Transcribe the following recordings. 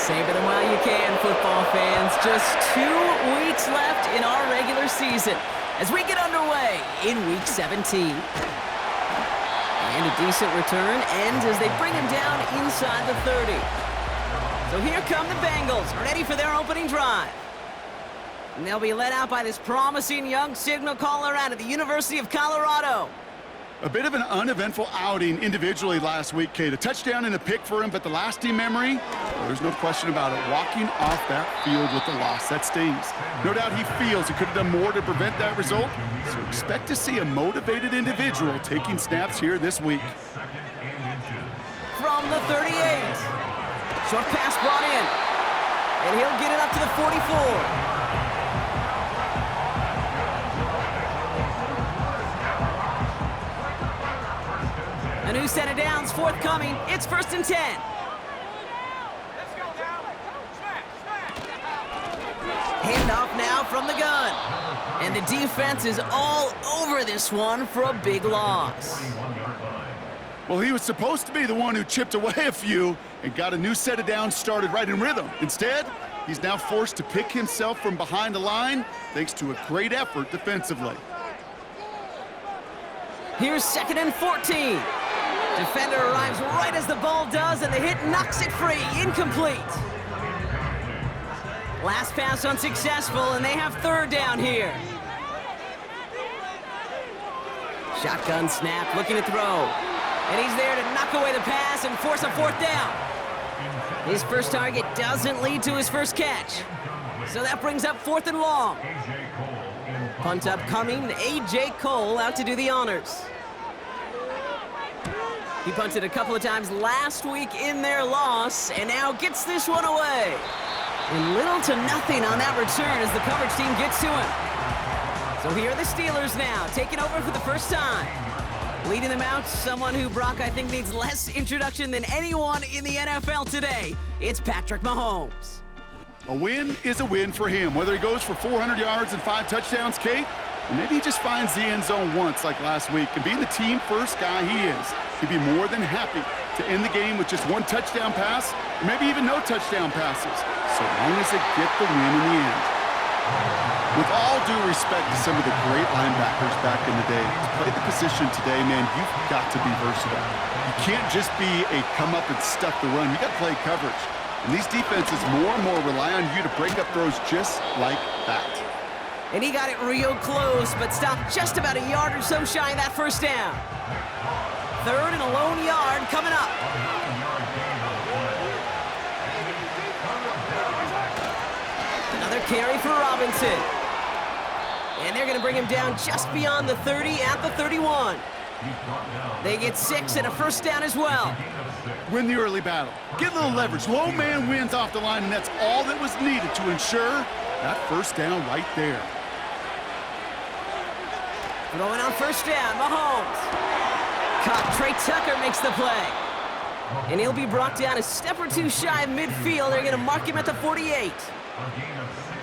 Save it while you can, football fans. Just 2 weeks left in our regular season as we get underway in Week 17. And a decent return ends as they bring him down inside the 30. So here come the Bengals, ready for their opening drive. And they'll be led out by this promising young signal caller out of the University of Colorado. A bit of an uneventful outing individually last week, Kate. A touchdown and a pick for him, but the lasting memory, well, there's no question about it. Walking off that field with the loss, that stings. No doubt he feels he could have done more to prevent that result, so expect to see a motivated individual taking snaps here this week. From the 38. Short pass brought in, and he'll get it up to the 44. A new set of downs forthcoming. It's 1st and 10. Handoff now from the gun. And the defense is all over this one for a big loss. Well, he was supposed to be the one who chipped away a few and got a new set of downs started right in rhythm. Instead, he's now forced to pick himself from behind the line thanks to a great effort defensively. Here's 2nd and 14. Defender arrives right as the ball does, and the hit knocks it free. Incomplete. Last pass unsuccessful, and they have 3rd down here. Shotgun snap, looking to throw. And he's there to knock away the pass and force a 4th down. His first target doesn't lead to his first catch. So that brings up 4th and long. Punt upcoming, A.J. Cole out to do the honors. He punted a couple of times last week in their loss, and now gets this one away. And little to nothing on that return as the coverage team gets to him. So here are the Steelers now, taking over for the first time. Leading them out, someone who, Brock, I think needs less introduction than anyone in the NFL today. It's Patrick Mahomes. A win is a win for him, whether he goes for 400 yards and 5 touchdowns, Kate, or maybe he just finds the end zone once like last week. And being the team-first guy he is, he'd be more than happy to end the game with just 1 touchdown pass, or maybe even no touchdown passes, so long as they get the win in the end. With all due respect to some of the great linebackers back in the day, to play the position today, man, you've got to be versatile. You can't just be a come up and stuff the run. You got to play coverage. And these defenses more and more rely on you to break up throws just like that. And he got it real close, but stopped just about a yard or so shy of that first down. 3rd and a lone yard coming up. Another carry for Robinson. And they're going to bring him down just beyond the 30 at the 31. They get 6 and a first down as well. Win the early battle. Get a little leverage. Low man wins off the line, and that's all that was needed to ensure that first down right there. Throwing on first down, Mahomes. Caught. Trey Tucker makes the play. And he'll be brought down a step or 2 shy of midfield. They're going to mark him at the 48.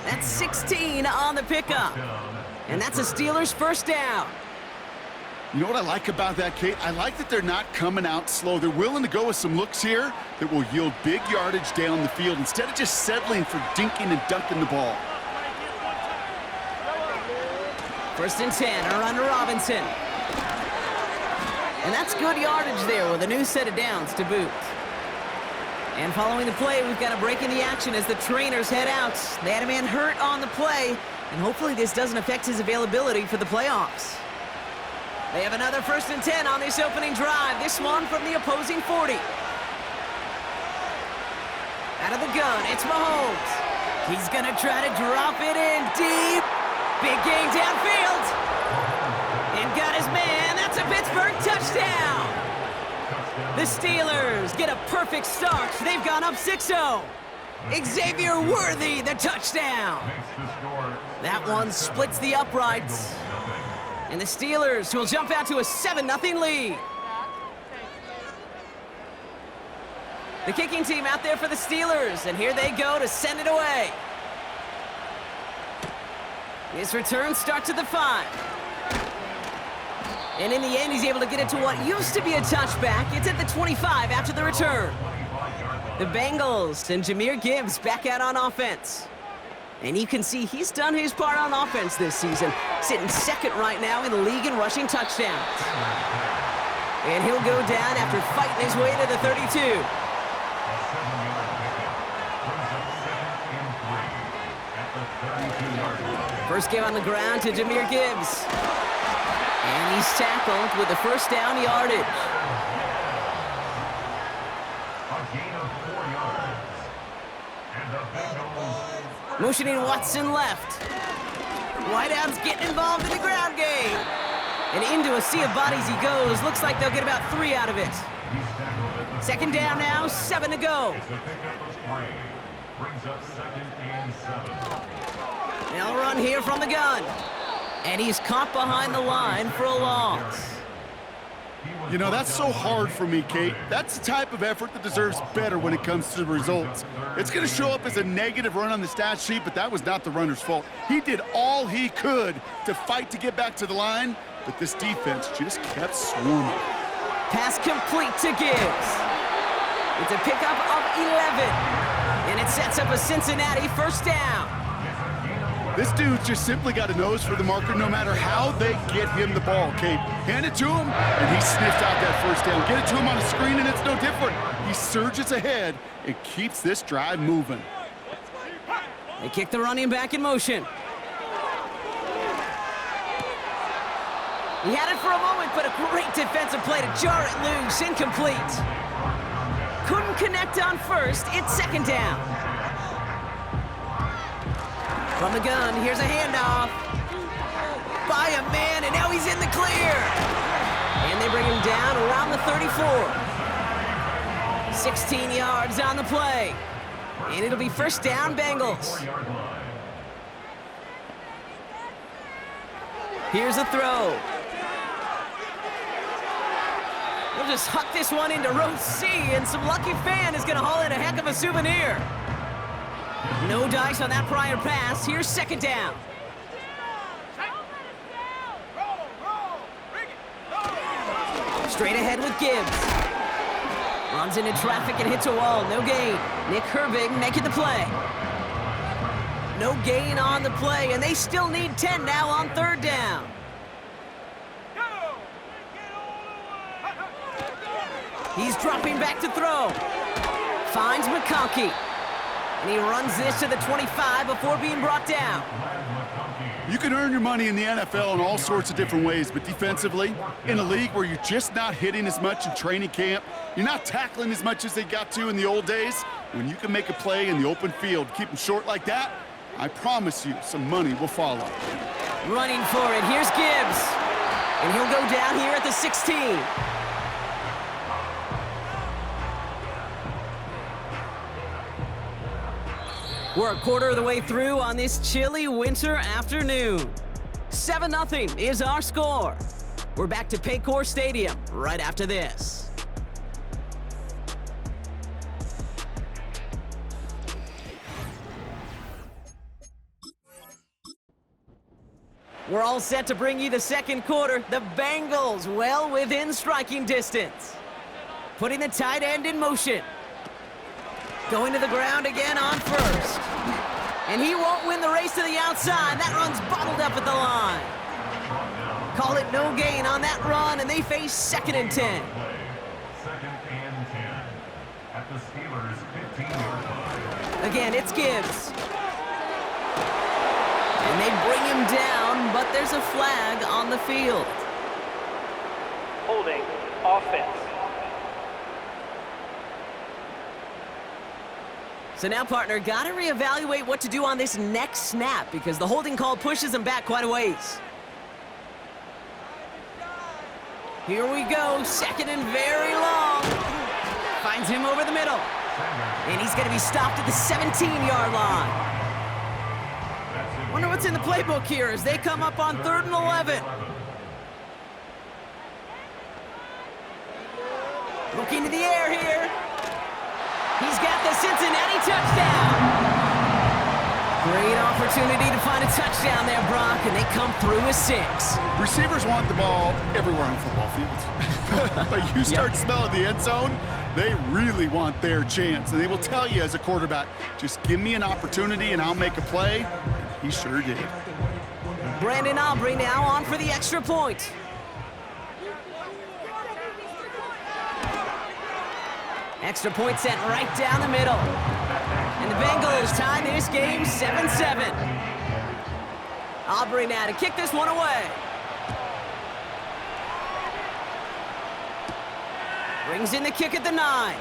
That's 16 on the pickup. And that's a Steelers first down. You know what I like about that, Kate? I like that they're not coming out slow. They're willing to go with some looks here that will yield big yardage down the field instead of just settling for dinking and dunking the ball. 1st and 10, a run to Robinson. And that's good yardage there with a new set of downs to boot. And following the play, we've got a break in the action as the trainers head out. They had a man hurt on the play, and hopefully this doesn't affect his availability for the playoffs. They have another 1st and 10 on this opening drive, this one from the opposing 40. Out of the gun, it's Mahomes. He's going to try to drop it in deep. Big gain downfield. And got his man. That's a Pittsburgh touchdown. The Steelers get a perfect start. They've gone up 6-0. Xavier Worthy, the touchdown. That one splits the uprights. And the Steelers will jump out to a 7-0 lead. The kicking team out there for the Steelers, and here they go to send it away. His return starts at the 5. And in the end, he's able to get it to what used to be a touchback. It's at the 25 after the return. The Bengals and Jahmyr Gibbs back out on offense. And you can see he's done his part on offense this season, sitting second right now in the league in rushing touchdowns. And he'll go down after fighting his way to the 32. First game on the ground to Jahmyr Gibbs. And he's tackled with the first down yardage. Motioning Watson left. Whiteout's getting involved in the ground game. And into a sea of bodies he goes. Looks like they'll get about 3 out of it. Second down now, 7 to go. They'll run here from the gun. And he's caught behind the line for a loss. You know, that's so hard for me, Kate. That's the type of effort that deserves better when it comes to the results. It's going to show up as a negative run on the stat sheet, but that was not the runner's fault. He did all he could to fight to get back to the line, but this defense just kept swarming. Pass complete to Gibbs. It's a pickup of 11. And it sets up a Cincinnati first down. This dude's just simply got a nose for the marker no matter how they get him the ball, Kate. Hand it to him, and he sniffs out that first down. Get it to him on a screen, and it's no different. He surges ahead and keeps this drive moving. They kick the running back in motion. He had it for a moment, but a great defensive play to jar it loose. Incomplete. Couldn't connect on first. It's second down. From the gun, here's a handoff. By a man, and now he's in the clear. And they bring him down around the 34. 16 yards on the play. And it'll be first down, Bengals. Here's a throw. We'll just huck this one into row C, and some lucky fan is going to haul in a heck of a souvenir. No dice on that prior pass. Here's second down. Straight ahead with Gibbs. Runs into traffic and hits a wall. No gain. Nick Herbig making the play. No gain on the play, and they still need 10 now on third down. He's dropping back to throw. Finds McConkey. And he runs this to the 25 before being brought down. You can earn your money in the NFL in all sorts of different ways, but defensively, in a league where you're just not hitting as much in training camp, you're not tackling as much as they got to in the old days, when you can make a play in the open field, keep them short like that, I promise you some money will follow. Running for it, here's Gibbs. And he'll go down here at the 16. We're a quarter of the way through on this chilly winter afternoon. 7-0 is our score. We're back to Paycor Stadium right after this. We're all set to bring you the second quarter. The Bengals well within striking distance. Putting the tight end in motion. Going to the ground again on first. And he won't win the race to the outside. That run's bottled up at the line. Call it no gain on that run, and they face 2nd and 10. 2nd and 10 at the Steelers' 15-yard line. Again, it's Gibbs. And they bring him down, but there's a flag on the field. Holding offense. So now, partner, got to reevaluate what to do on this next snap because the holding call pushes him back quite a ways. Here we go, 2nd and very long. Finds him over the middle. And he's going to be stopped at the 17-yard line. Wonder what's in the playbook here as they come up on 3rd and 11. Looking to the air here. He's got the Cincinnati touchdown. Great opportunity to find a touchdown there, Brock, and they come through with 6. Receivers want the ball everywhere on football fields. But you start smelling the end zone, They really want their chance, and they will tell you as a quarterback, just give me an opportunity and I'll make a play. He sure did. Brandon Aubrey now on for the extra point. Extra point sent right down the middle. And the Bengals tie this game 7-7. Aubrey now to kick this one away. Brings in the kick at the 9.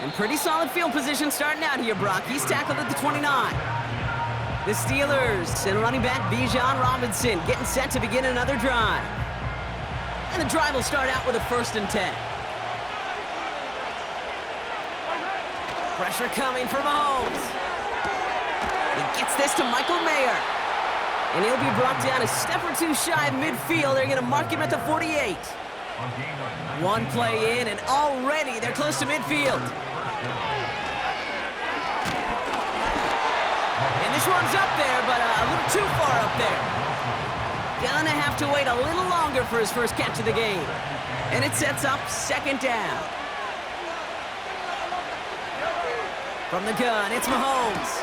And pretty solid field position starting out here, Brock. He's tackled at the 29. The Steelers and running back Bijan Robinson getting set to begin another drive. And the drive will start out with a 1st and 10. Pressure coming for Mahomes. He gets this to Michael Mayer. And he'll be brought down a step or two shy of midfield. They're going to mark him at the 48. One play in, and already they're close to midfield. And this one's up there, but a little too far up there. Gonna have to wait a little longer for his first catch of the game. And it sets up 2nd down. From the gun, it's Mahomes.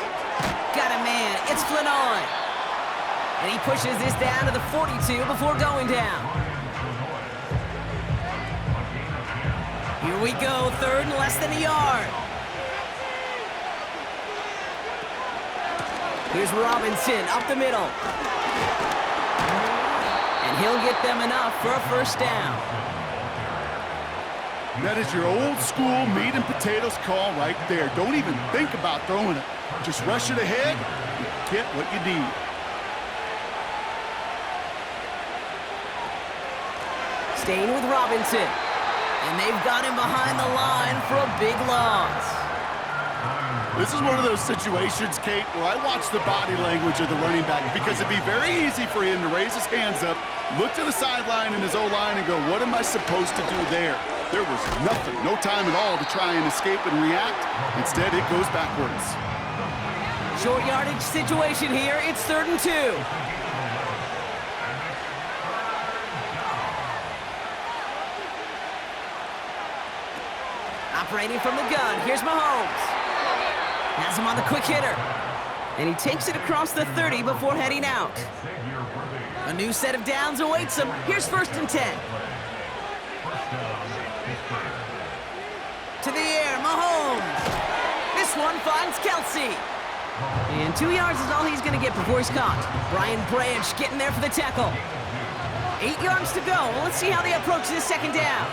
Got a man, it's Flanoy. And he pushes this down to the 42 before going down. Here we go, 3rd and less than a yard. Here's Robinson up the middle. And he'll get them enough for a 1st down. That is your old school meat and potatoes call right there. Don't even think about throwing it. Just rush it ahead and get what you need. Staying with Robinson. And they've got him behind the line for a big loss. This is one of those situations, Kate, where I watch the body language of the running back because it'd be very easy for him to raise his hands up, look to the sideline in his O-line and go, what am I supposed to do there? There was nothing, no time at all to try and escape and react. Instead, it goes backwards. Short yardage situation here. It's 3rd and 2. Operating from the gun, here's Mahomes. Has him on the quick hitter. And he takes it across the 30 before heading out. A new set of downs awaits him. Here's 1st and 10. To the air, Mahomes. This one finds Kelsey. And 2 yards is all he's going to get before he's caught. Brian Branch getting there for the tackle. 8 yards to go. Well, let's see how they approach this 2nd down.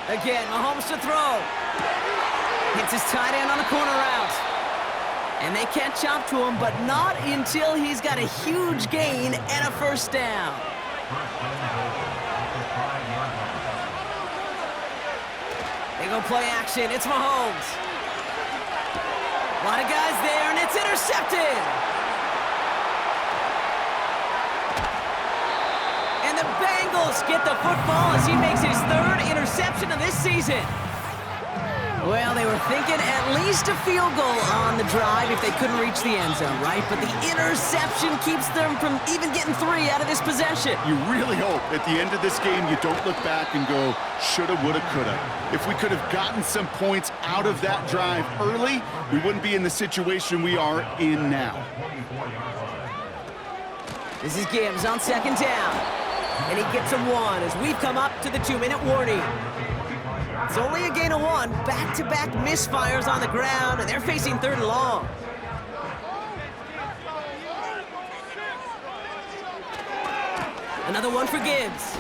Again, Mahomes to throw. Hits his tight end on the corner route. And they catch up to him, but not until he's got a huge gain and a 1st down. They go play action. It's Mahomes. A lot of guys there, and it's intercepted. And the Bengals get the football as he makes his 3rd interception of this season. Well, they were thinking at least a field goal on the drive if they couldn't reach the end zone, right? But the interception keeps them from even getting 3 out of this possession. You really hope at the end of this game you don't look back and go, shoulda, woulda, coulda. If we could have gotten some points out of that drive early, we wouldn't be in the situation we are in now. This is Gibbs on 2nd down. And he gets him 1 as we've come up to the 2-minute warning. It's only a gain of 1. Back-to-back misfires on the ground, and they're facing 3rd and long. Another one for Gibbs.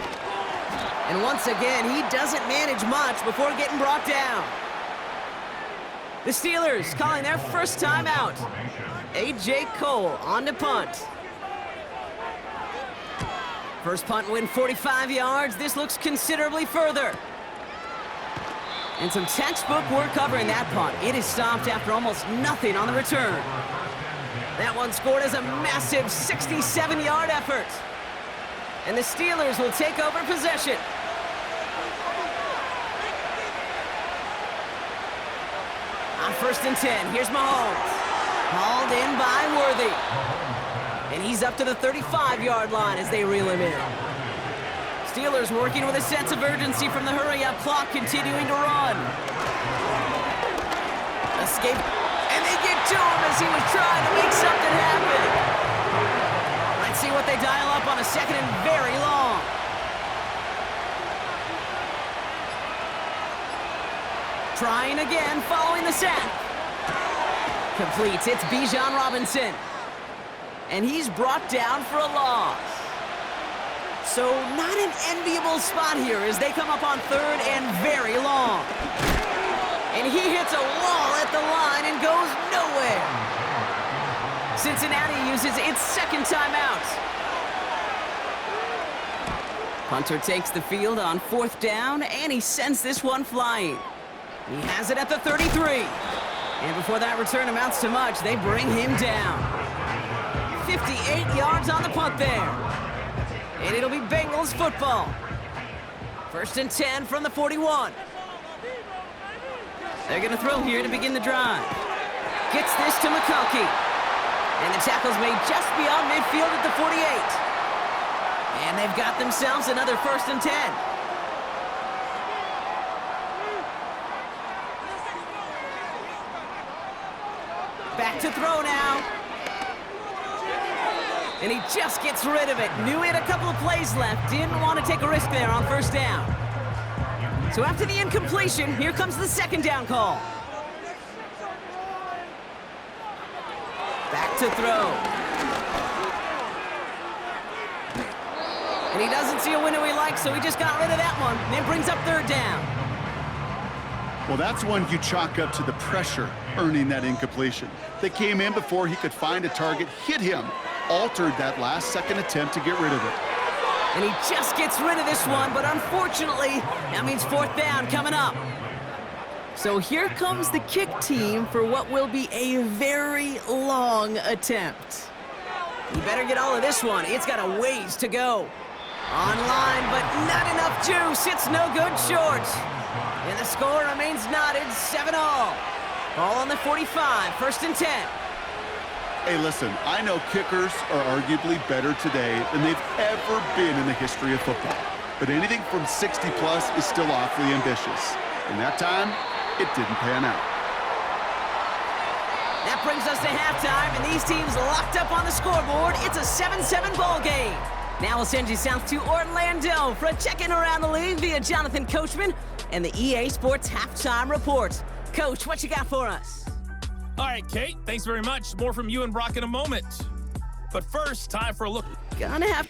And once again, he doesn't manage much before getting brought down. The Steelers calling their 1st time out. A.J. Cole on to punt. First punt win 45 yards. This looks considerably further. And some textbook work covering that punt. It is stopped after almost nothing on the return. That one scored as a massive 67-yard effort. And the Steelers will take over possession. On 1st and 10, here's Mahomes. Hauled in by Worthy. And he's up to the 35-yard line as they reel him in. Steelers working with a sense of urgency from the hurry-up clock, continuing to run. Escape, and they get to him as he was trying to make something happen. Let's see what they dial up on a second and very long. Trying again, following the sack. Completes, it's Bijan Robinson. And he's brought down for a loss. So not an enviable spot here as they come up on third and very long. And he hits a wall at the line and goes nowhere. Cincinnati uses its second timeout. Hunter takes the field on fourth down, and he sends this one flying. He has it at the 33. And before that return amounts to much, they bring him down. 58 yards on the punt there. And it'll be Bengals football. First and 10 from the 41. They're going to throw here to begin the drive. Gets this to McConkey. And the tackle's made just beyond midfield at the 48. And they've got themselves another first and 10. Back to throw now. And he just gets rid of it. Knew he had a couple of plays left. Didn't want to take a risk there on first down. So after the incompletion, here comes the second down call. Back to throw. And he doesn't see a window he likes, so he just got rid of that one. And brings up third down. Well, that's one you chalk up to the pressure earning that incompletion. They came in before he could find a target, hit him, altered that last-second attempt to get rid of it. And he just gets rid of this one, but unfortunately, that means fourth down coming up. So here comes the kick team for what will be a very long attempt. You better get all of this one. It's got a ways to go. Online, but not enough juice. It's no good short. And the score remains knotted, 7-all. Ball on the 45, first and 10. Hey, listen, I know kickers are arguably better today than they've ever been in the history of football. But anything from 60-plus is still awfully ambitious. And that time, it didn't pan out. That brings us to halftime, and these teams locked up on the scoreboard. It's a 7-7 ball game. Now we'll send you south to Orlando for a check-in around the league via Jonathan Coachman and the EA Sports Halftime Report. Coach, what you got for us? All right, Kate, thanks very much. More from you and Brock in a moment. But first, time for a look. Gonna have